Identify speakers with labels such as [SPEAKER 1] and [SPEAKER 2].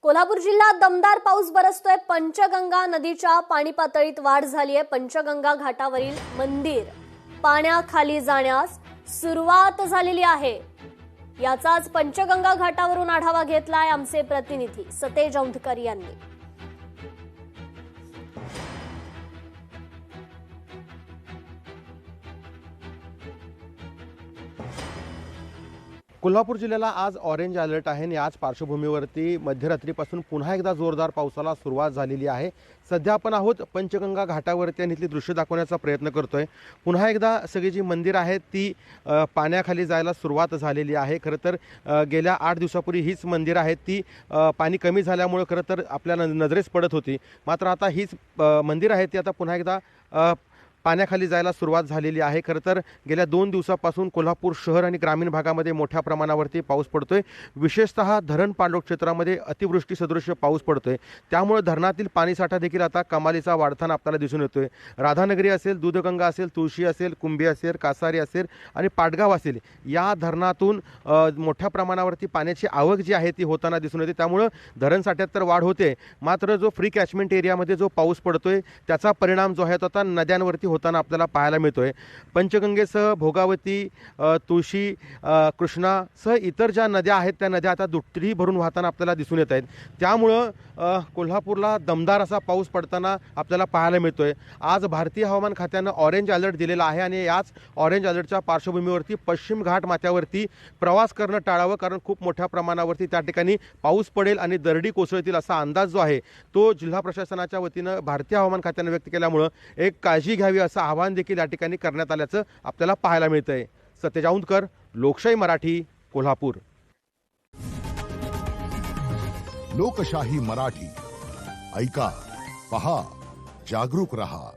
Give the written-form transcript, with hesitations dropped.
[SPEAKER 1] कोल्हापूर जिल्ह्यात दमदार पाऊस बरसतोय। पंचगंगा नदीच्या पाणी पातळीत वाढ झाली आहे। पंचगंगा घाटावरील मंदिर पाण्याखाली जाण्यास सुरुवात झालेली आहे। याचाच पंचगंगा घाटावरून आढावा घेतलाय आमचे प्रतिनिधी सतेज औंधकर यांनी।
[SPEAKER 2] कोल्हापूर जिल्ह्याला आज ऑरेंज अलर्ट आहे आणि याच पार्श्वभूमीवरती मध्यरात्रीपासून पुन्हा एकदा जोरदार पावसाला सुरुवात झालेली आहे। सध्या आपण आहोत पंचगंगा घाटावरती आणि इथली दृश्य दाखवण्याचा प्रयत्न करतोय। पुन्हा एकदा सगळी जी मंदिर आहेत ती पाण्याखाली जायला सुरुवात झालेली आहे। खरं तर गेल्या 8 दिवसापूर्वी हीच मंदिर आहेत ती पाणी कमी झाल्यामुळे खरं तर आपल्या नजरेस पडत होती। मात्र आता हीच मंदिर आहेत ती आता पुन्हा एकदा पाण्याखाली जायला सुरुवात झालेली आहे। खरं तर गेल्या 2 दिवसापासून कोल्हापूर शहर आणि ग्रामीण भागामध्ये मोठ्या प्रमाणावरती पाऊस पडतोय। विशेषतः धरण पाणलोट क्षेत्रामध्ये अतिवृष्टी सदृश्य पाऊस पडतोय। त्यामुळे धरणातील पाणीसाठा देखील आता कमालीचा वाढताना आपल्याला दिसून येतोय। राधानगरी असेल, दूधगंगा असेल, तुळशी असेल, कुंभी असेल, कासारी असेल आणि पाटगाव असेल, या धरणातून मोठ्या प्रमाणावरती पाण्याची आवक जी आहे ती होताना दिसून येते। त्यामुळे धरण साठ्यात तर वाढ होते, मात्र जो फ्री कॅचमेंट एरियामध्ये जो पाऊस पडतोय त्याचा परिणाम जो आहे तो आता नद्यांवरती होताना आपल्याला पाहायला मिळतोय। पंचगंगेसह भोगावती, तुळशी, कृष्णासह इतर ज्या नद्या आहेत त्या नद्या आता दुथडी भरून वाहताना आपल्याला दिसून येत आहेत। त्यामुळं कोल्हापूरला दमदार असा पाऊस पडताना आपल्याला पाहायला मिळतोय। आज भारतीय हवामान खात्यानं ऑरेंज अलर्ट दिलेला आहे आणि याच ऑरेंज अलर्टच्या पार्श्वभूमीवरती पश्चिम घाट माथ्यावरती प्रवास करणं टाळावं, कारण खूप मोठ्या प्रमाणावरती त्या ठिकाणी पाऊस पडेल आणि दरडी कोसळतील असा अंदाज जो आहे तो जिल्हा प्रशासनाच्या वतीनं भारतीय हवामान खात्यानं व्यक्त केल्यामुळं एक काळजी घ्यावी असं आवाहन देखील या ठिकाणी करण्यात आल्याचं आपल्याला पाहायला मिळतंय। सतेज औंधकर, लोकशाही मराठी, कोल्हापूर।
[SPEAKER 3] लोकशाही मराठी ऐका, पहा, जागरूक रहा।